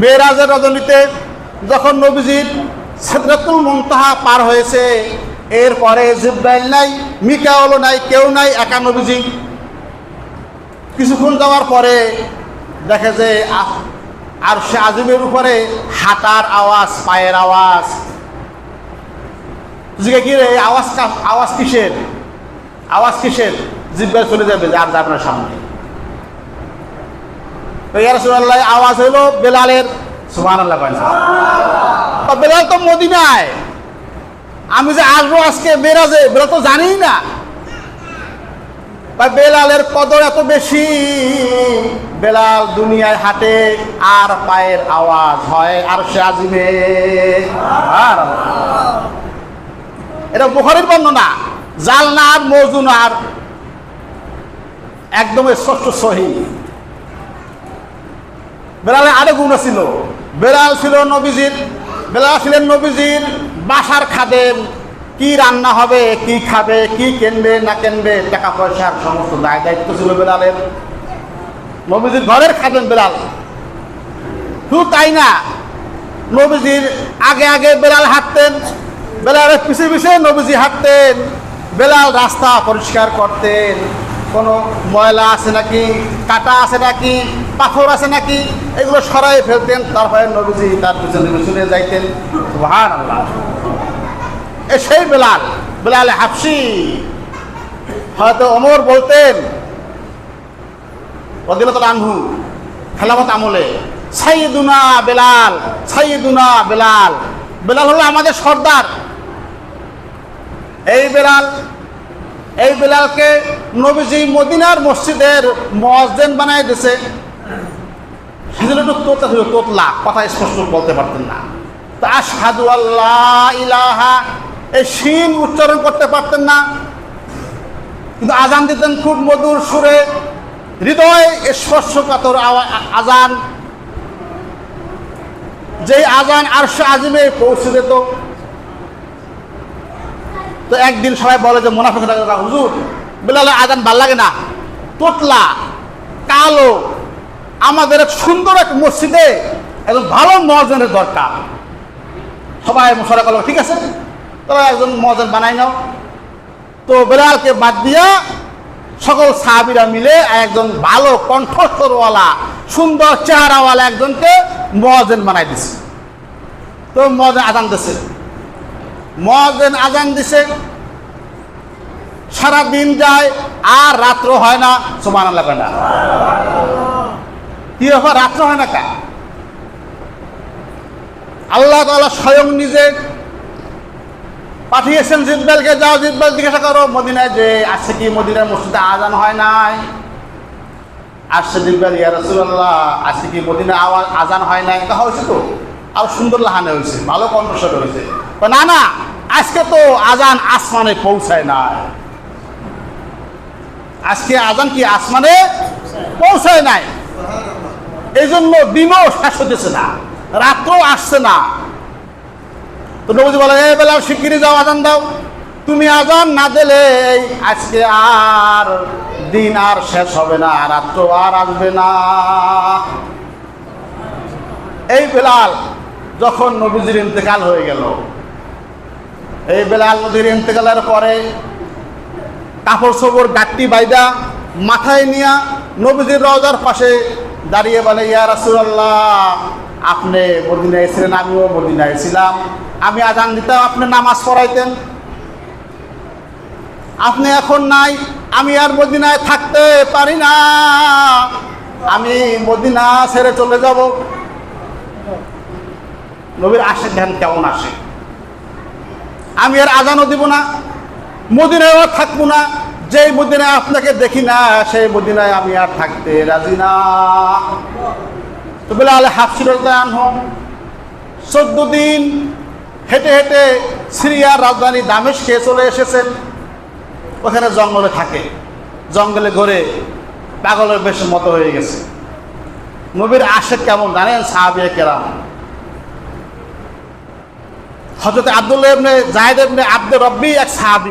মেরাজের রজনীতে যখন নবীজির সিদরাতুল মুনতাহা পার হয়েছে, এরপরে জিবরাইল নাই, মিকাইল নাই, কেউ নাই, একা নবীজি। কিছুক্ষণ যাওয়ার পরে দেখে যে আরশে আজিমের উপরে হাঁটার আওয়াজ, পায়ের আওয়াজ। জিজ্ঞাসা কি রে, আওয়াজ কিসের? আওয়াজ কিসের? জিবরাইল চলে যাবে, আর যাবে না সামনে। তো ইয়া রাসূলুল্লাহ, আওয়াজ হইল বেলালের। সুবহানাল্লাহ। বেলাল তো মদিনায়, আমি যে আসবো আজকে মেরাজে, বেলাল তো জানিই না। বেলালের কদর এত বেশি, বেলাল দুনিয়ায় হাঁটে আর পায়ের আওয়াজ হয় আরশে আজিমে। এটা বুখারীর বর্ণনা, জালনা আর মওজুনার একদম স্পষ্ট সহিহ। বেলালের আরেক গুণ ছিল, বেলাল ছিলেন নবীজির বাসার খাদেম। কি রান্না হবে, কি খাবে, কি কিনবে না কিনবে, টাকা পয়সার সমস্ত দায়িত্ব ছিল বেলালের। নবীজির ঘরের খাদেম বেলাল। শুধু তাই না, নবীজির আগে আগে বেলাল হাঁটতেন, বেলালের পিছে পিছে নবীজি হাঁটতেন। বেলাল রাস্তা পরিষ্কার করতেন, কোনো ময়লা আছে নাকি, কাটা আছে নাকি, পাথর আছে নাকি, এগুলো সরাই ফেলতেন। তারপরে নবীজি তার পিছনে পিছনে যাইতেন। সুবহানাল্লাহ। সেই বেলাল হাবশি। হয়তো ওমর বলতেন রাদিয়াল্লাহু আনহু খেলাফত আমলে, সাইয়্যিদুনা বেলাল, সাইয়্যিদুনা বেলাল। বেলাল হলো আমাদের সর্দার। এই বেলালকে নবীজি মদিনার মসজিদের মুয়াজ্জিন বানায় দিয়েছে। সেজন্য একটু তোতলা, কথা স্পষ্ট বলতে পারতেন না। তা আশহাদু আল্লাহ ইলাহা, এই শিন উচ্চারণ করতে পারতেন না, কিন্তু আজান দিতেন খুব মধুর সুরে, হৃদয় স্পর্শকাতর আজান। যেই আজান আরশে আজিমে পৌঁছে যেত। তো একদিন সবাই বলে যে মুনাফিকরা, হুজুর বেলালের আজান ভাল লাগে না, তোতলা, কালো, আমাদের এক সুন্দর এক মসজিদে একজন ভালো মুয়াজ্জিনের দরকার। সবাই মশারা করলো, ঠিক আছে তোরা একজন মুয়াজ্জিন বানাই নাও। তো বেলালকে বাদ দিয়া সকল সাহাবীরা মিলে একজন ভালো কণ্ঠস্বরওয়ালা, সুন্দর চেহারাওয়ালা একজনকে মুয়াজ্জিন বানাই দিছে। তো মুয়াজ্জিন আজান দিছে, সারা দিন যায় আর রাত্র হয় না। সুবহানাল্লাহ। কি ব্যাপার, রাত্র হয় না কেন? আল্লাহ তাআলা স্বয়ং নিজে পাঠিয়েছেন জিবরাইলকে, যাও জিবরাইল জিজ্ঞাসা করো মদিনায় যে আজকে কি মদিনার মসজিদে আজান হয় নাই। আসছে জিবরাইল, ইয়া রাসূলুল্লাহ আজকে কি মদিনায় আজান হয় নাই? তা হয়েছে তো, আর সুন্দর লাহানে হয়েছে, ভালো কণ্ঠস্বর হয়েছে। না, আজকে তো আজান আসমানে পৌঁছায় না। আজকে আজান কি আসমানে পৌঁছায় নাই, এই জন্য দিনও শেষ হতেছে না, রাত্রও আসছে না। তো নবীজি বলে, এ বেলাল শিগগিরই যাও, আজান দাও। তুমি আজান না দিলে আজকে আর দিন আর শেষ হবে না, রাত্র আর আসবে না। এই বেলাল যখন নবীজির ইন্তেকাল হয়ে গেল, এই বেলাল নবীর ইন্তেকালের পরে কাপড় চোপড় গাঁটটি বাইদা মাথায় নিয়া নবীজির রওজার পাশে দাঁড়িয়ে বলে, ইয়া রাসূলুল্লাহ আপনি মদিনায় ছিলেন, আমিও মদিনায় ছিলাম, আমি আজান দিতাম, আপনি নামাজ পড়াইতেন। আপনি এখন নাই, আমি আর মদিনায় থাকতে পারি না, আমি মদিনা ছেড়ে চলে যাব। নবীর আসে ধ্যান কেমন আসে, আমি আর আজানও দিব না, মদিনায়ও থাকবো না। যেই মদিনায় আপনাকে দেখি না, সেই মদিনায় আমি আর থাকতে রাজি না। তো বেলাল হাবশী রাদিয়াল্লাহু আনহু 14 দিন হেঁটে হেঁটে সিরিয়ার রাজধানী দামেস্কে চলে এসেছেন। ওখানে জঙ্গলে থাকে, জঙ্গলে ঘুরে পাগলের বেশের মতো হয়ে গেছে। নবীর আশেক কেমন জানেন? সাহাবিয়ে কেরাম। হযরত আব্দুল্লাহ ইবনে যায়েদ ইবনে আব্দুর রব্বি এক সাহাবী।